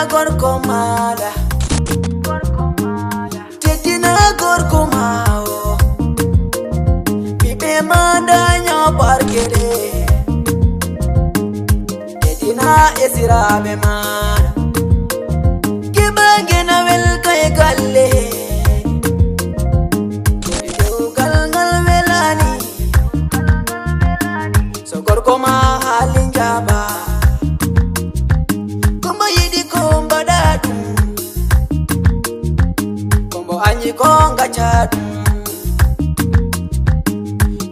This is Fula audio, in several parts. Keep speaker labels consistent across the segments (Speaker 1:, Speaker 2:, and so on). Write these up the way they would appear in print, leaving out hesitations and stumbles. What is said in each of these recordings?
Speaker 1: gorkomala Tetina gorkomao Bibe mandanya parkede Tetina esirabe man Kibangena wel kay galle Galgal velani So gorkoma halinjaba Anyi konga chadu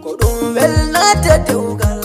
Speaker 1: Kodum vel na tete ugal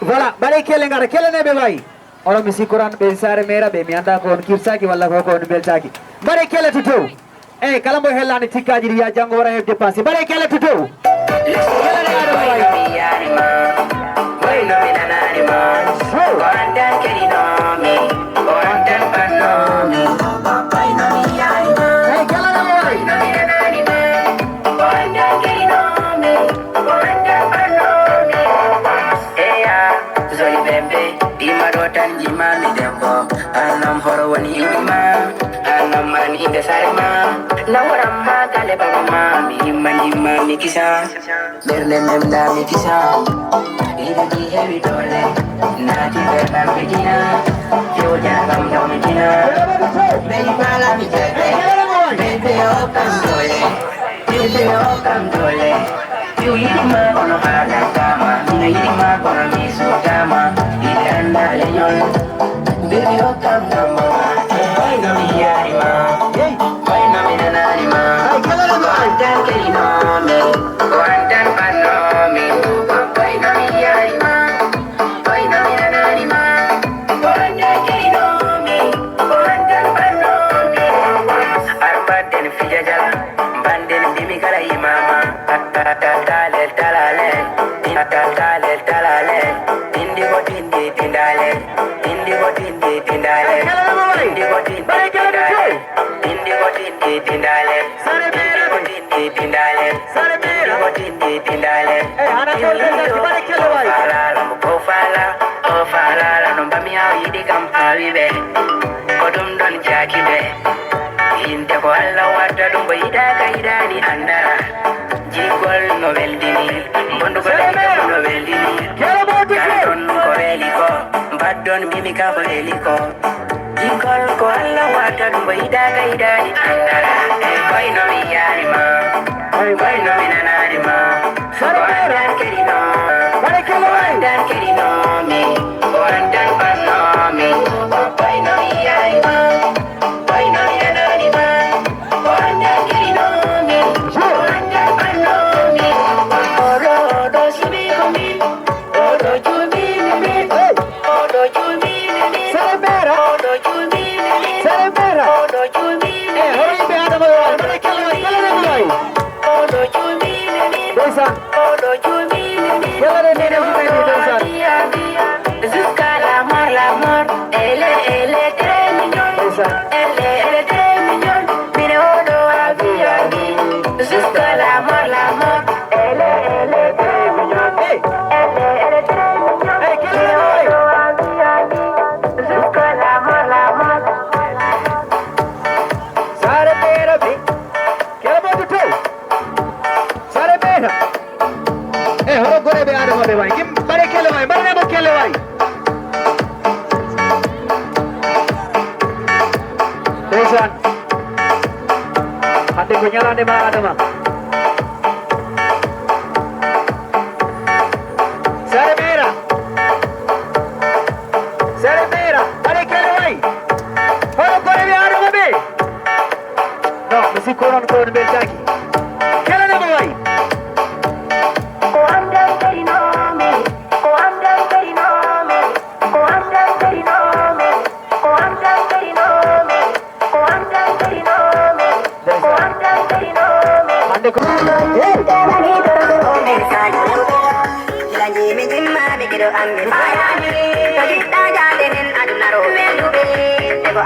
Speaker 2: Voilà, bari kele ngara kele ne be bay. Oro misi Quran be sare mera be mi anda ko kirsaki walla ko ko beltaki. Bari kele tutu. Eh kalambo helani tikkaji riya jango wara hebde pasi. Bari kele tutu. Kele ne ngara bay. Boy no mina nani ma. Korandan keri no mi. Korandan pan no mi. Boy no mi yari ma. Eh kele ne bay. No mina nani ma. Korandan keri no mi. Korandan pan no mi. Zoi bembe, ima rotan jima mi dembo. Anam horo wani ima, anam man inde sarma. Nawaram ma kale baba ma, mi man mi kisa. Berle memna mi kisa. Ida di heavy dole, nati berna mi kina. Yo jangan dom mi kina. Baby pala mi jebe, baby okam dole, baby okam dole. You irima kono hada kama, mina irima kono miso kama. Ide anda lenyol, baby okam kama. Why no mi yarima, why no mi nanarima. Kuantan kerino me, kuantan pano me. Why no mi yarima, why no mi nanarima. Kuantan kerino me, kuantan pano me. Arbat den fijajala, banden bimi kala imama. Talale, talale, talale, talale. Indigo tindi tindale, indigo tindi tindale, indigo tindi tindale, indigo tindi tindale, indigo tindi tindale, indigo tindi tindale. Ofala, la nomba miya yidi kampawi be, kodum don jaki be. Inte ko alla wata dum bo ida kaidani andara. Jigol no veldini, bondu ko no veldini. Kanton ko veliko, baddon bimi ka ko veliko. Jigol ko alla wata dum bo ida kaidani andara. Boy no mi yarima, boy no mi nanarima. Koandan kerino, koandan kerino me, koandan panno me. Boy no mi yarima, boy no mi nanarima. Koandan kerino me, koandan panno me. Oro do sibi komi, oro jubi.
Speaker 3: Besan. Quella del mio Besan.
Speaker 2: Jusqu'à la mort, elle est très mignonne.
Speaker 3: Besan.
Speaker 2: Elle est très mignonne. Mirodo a vie. Jusqu'à la mort, elle est très mignonne.
Speaker 3: Hey.
Speaker 2: Elle est très mignonne.
Speaker 3: Hey, che le vuoi?
Speaker 2: Mirodo a vie. Jusqu'à la mort.
Speaker 3: Sare bene, bi. Che la vuoi tu? Sare bene. Horo gore be aro be vai. Kim bare ke le vai. Bare ne ke le vai. Besan. Hati ko nyala ne ba adama. Sare bene. Sare bene. Bare ke le vai. Horo gore be aro be. No, mesti koron beltaki. Kela ne vai. Ande ko.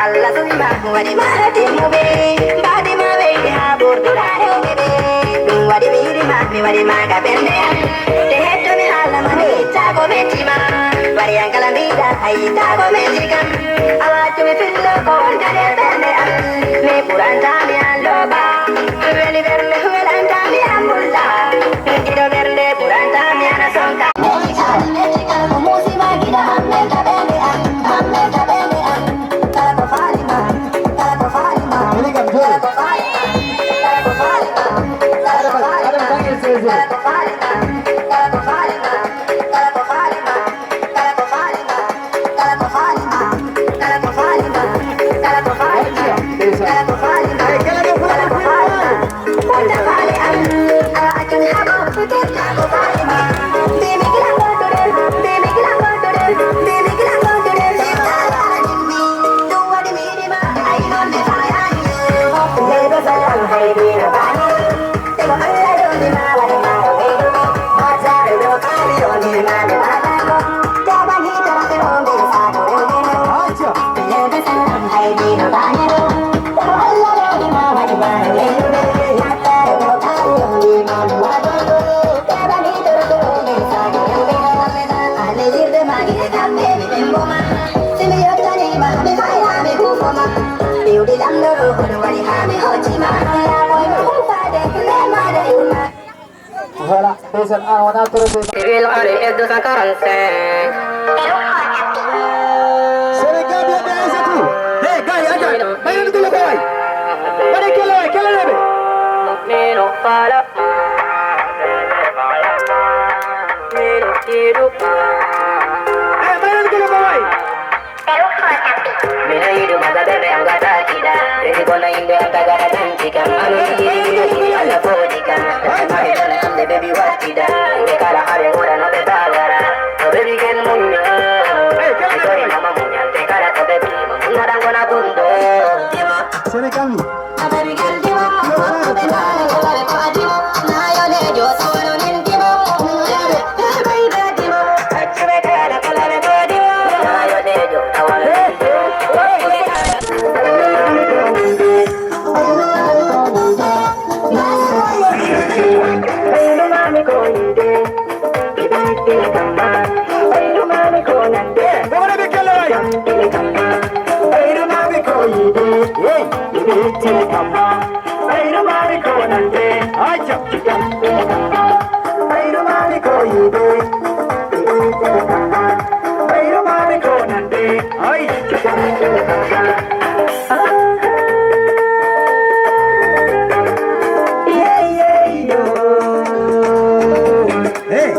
Speaker 2: Allah subhanahu wa ta'ala dimube badi ma veidi ha bordurare bebe wadi miri ma mi wadi ma ga bende te hetto mi hala mani ta go metima wadi angala mida ai ta go metikam awatu mi fillo ko gane bende me puranta mi aloba veli verde velanta mi amulla gido verde puranta mi anasonka metika musima gida amme ta bende
Speaker 3: Voilà, Besan on a trouvé.
Speaker 2: Civil Ari est 245.
Speaker 3: C'est les gars bien c'est tout. Hey, gars, attends. Mayo dulu boy. Bare kele lebe.
Speaker 2: Mino fala. Mino hidup.
Speaker 3: Hey, mayo dulu boy.
Speaker 2: Mina hidup masa bebe yang gata tidak. Jadi kona indo yang kagak gantikan. Anu ini ala podikan. Mai dona amde baby wat tidak. Kala hari ora no te tagara. No baby ken munya. Sorry mama munya te kala to baby. Ngarang kona tundo.
Speaker 3: C'est les gars.
Speaker 2: Baby ken timo. Te kala kala le patimo. Na yo le yo solo nintimo. Baby timo. Achme kala kala le patimo. Na yo le yo tawala. Hey,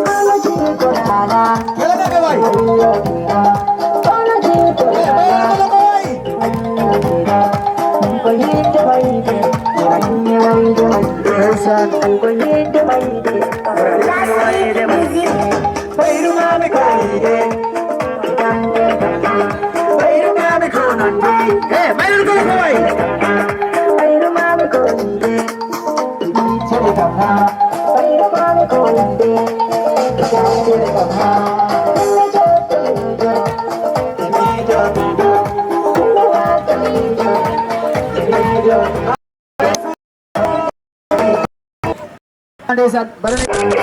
Speaker 3: Desa, Barane.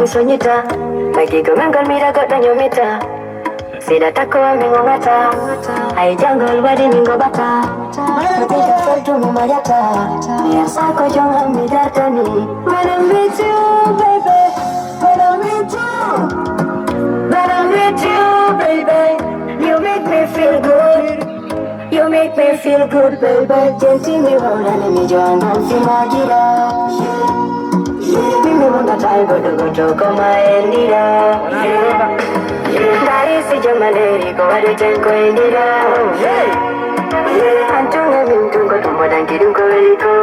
Speaker 4: Sonyita, lagi kemengal mira got dan yomita. Sida tako amengongata, ai jungle wadi ningo bata. Ketika sertu memayata, biasa ko jong amidatani. When I'm with you, baby, when I'm with you, when I'm with you, baby, you make me feel good. You make me feel good, baby. Gente mi wala ni mi joanna fimagira. Mimi wanna try go kama endira. Dari si jamale ko wale jengo endira. Antunga mintungo tumo dan kidung ko iko.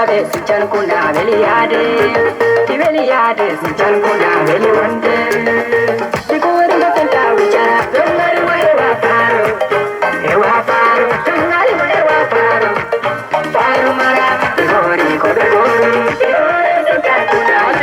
Speaker 2: Veliyade, Sichan Kuna, Veliyade, Veliyade, Sichan Kuna, Veliyande. Sikuri Matenta, Wicha, Tungari Wa Paro, Ewa Paro, Tungari Wa Paro, Paro Mara, Igori, Kodagori, Sichan Kuna,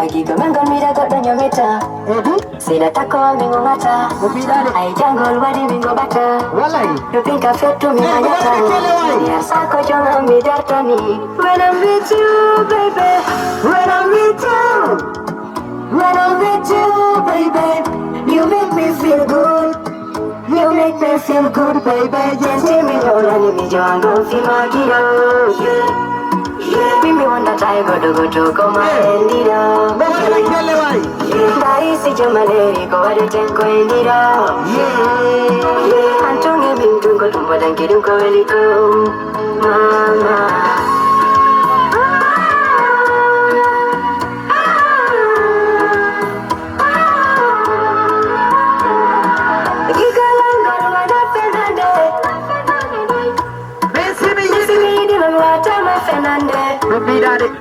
Speaker 4: Lagi kemenggol mira kok danyo meta. Sila tako minggu mata. Ai janggol wadi minggu bata.
Speaker 3: Wallahi.
Speaker 4: Rupin kafe tu minggu nyata. Biasa kau jangan midar tani. When I'm with you, baby. When I'm with you. When I'm with you, baby. You make me feel good. You make me feel good, baby. Yes, me hola ni mi jango fi magiro. Mimi wanda tai godo koma endira. Dari si jamale ko wade tenko endira. Antonge bintu ko tumba dan kirim ko veliko. Mama.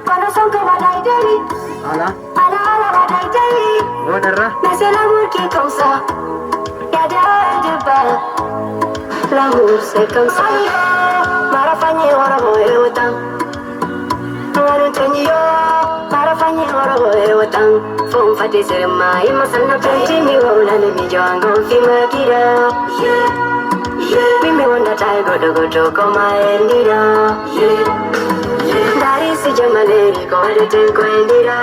Speaker 4: Para son que badai deli.
Speaker 3: Ala.
Speaker 4: Ala badai deli.
Speaker 3: Bonarra.
Speaker 4: Mais l'amour qui est comme ça. Y'a des hauts et des bas. L'amour c'est comme ça. Marafanye ora moe wetang. Marutanyo. Marafanye ora moe wetang. Fong fati serma imasana penti mi wala ne mi jango fi makira. Mimi wanda tai godo koma endira. Dari si jamale ko wade tenko endira.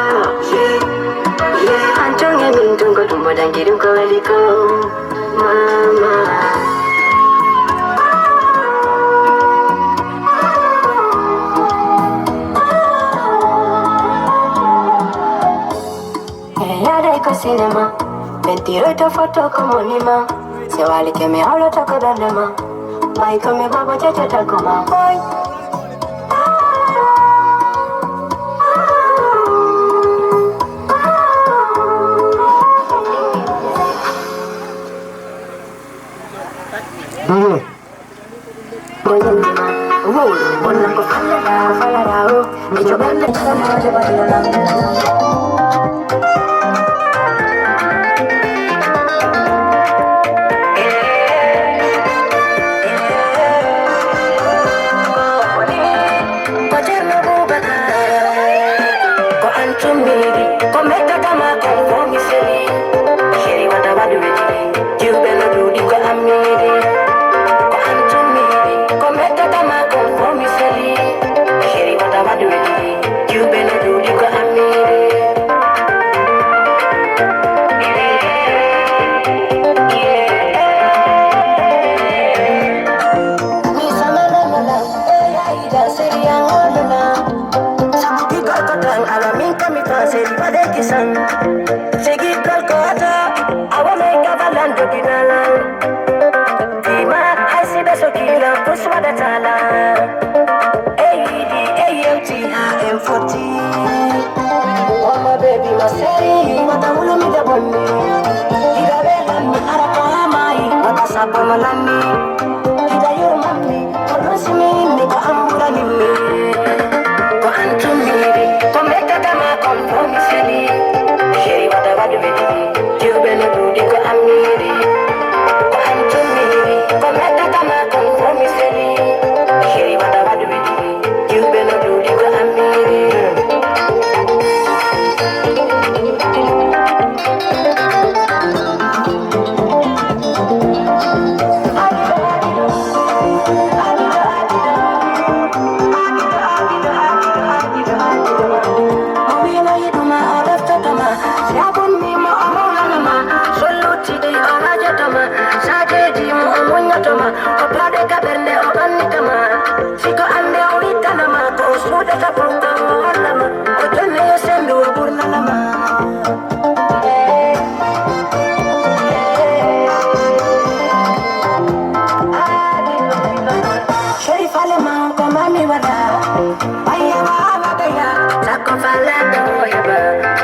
Speaker 4: Antonge mintung ko tumbo dan kirim ko veliko. Mama. Ada iko cinema. Mentiro ito foto como lima. Se vale que me hablo toco dandama. Mai come baba chacha takuma. Boy. Sheri wada puto alama Kutone yosembe wa burla lama Sharif alama kwa mami wada Aya wa abadaya Lako falado hiba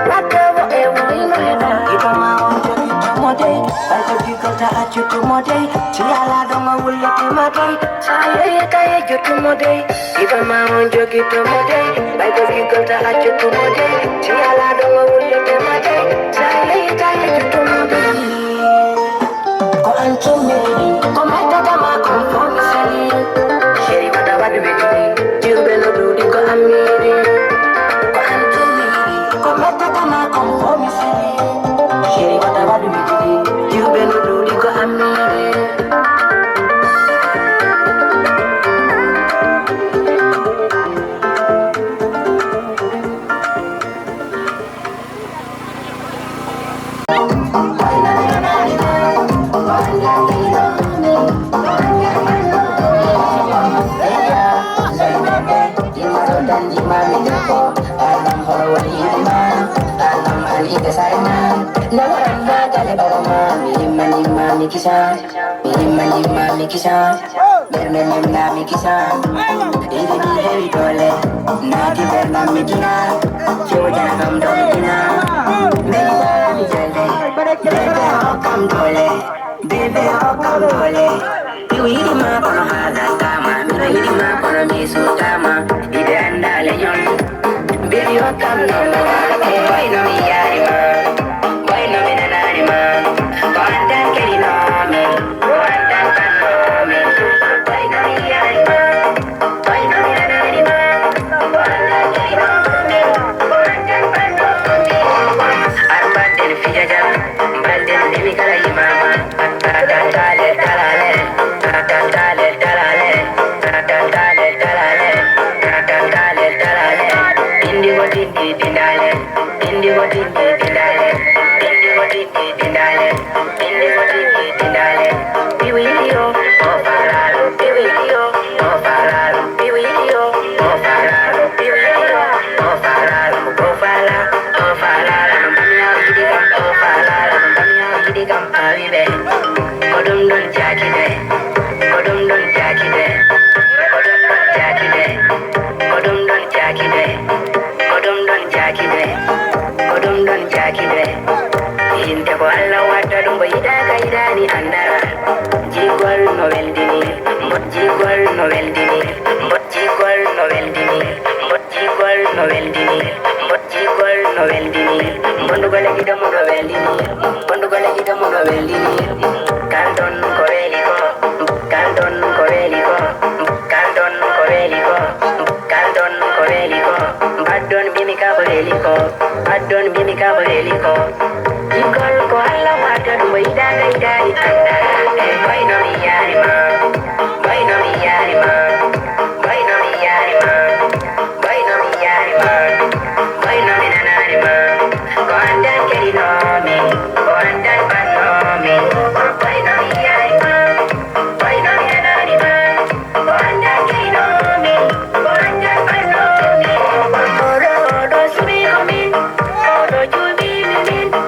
Speaker 4: Lako wa ewu ino hiba Iba maonjo itomode Baiko kikota achutumode Chiala donga wule timode Saye yetaye jutumode Iba maonjo itomode Baiko kikota achutumode Chiala donga wule timode Saye yetaye jutumode Ko antume Ko matata ma konfomisani Sheri wada wadu wikini Jube no dudi ko amiri Ko antume Ko matata ma konfomisani Sheri wada wadu wikini Jube no dudi ko amiri Mikisa, berne memna mikisa, ini ni heavy dole, naki berna mikina, joja kam domina, bebe mi jale, bebe hokam dole, bebe hokam dole, iwi ma kono hada kama, iwi ma kono misu kama, ide anda leyon, bebe hokam dole, boy no mi yari ma, boy no mi nanari ma. Min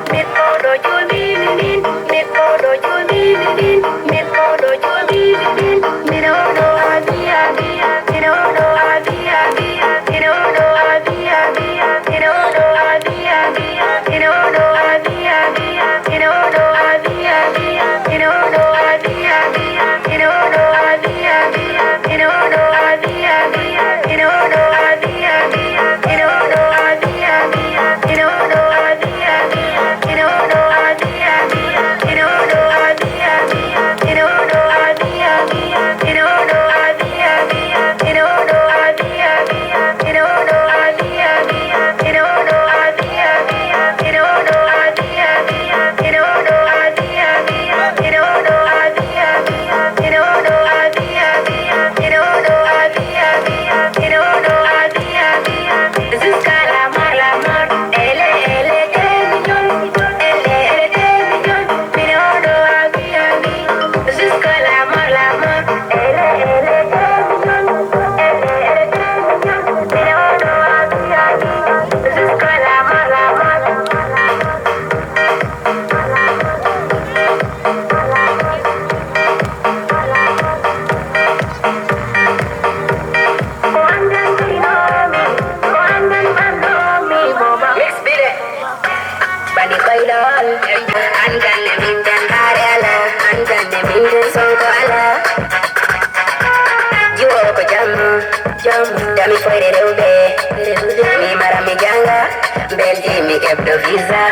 Speaker 2: hebdo visa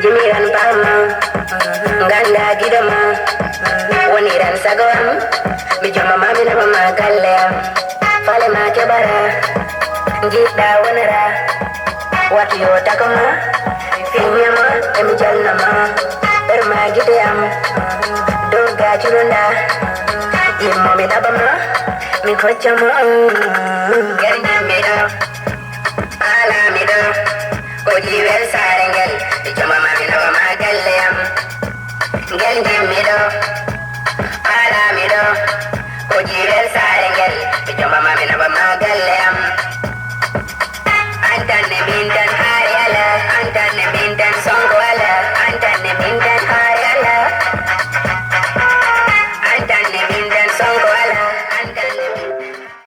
Speaker 2: jimiran bama ganda gidama woniran sagoam mi joma mami na mama galle fale ma kebara ngida wonara wati yo takama finyama emi jalnama berma gidam doga chulunda immo mi nabama mi kochama gernya mira ala mira koji wel sarengel joma mami na mama galle gernya mira ala mira koji wel sarengel joma mami na mama galle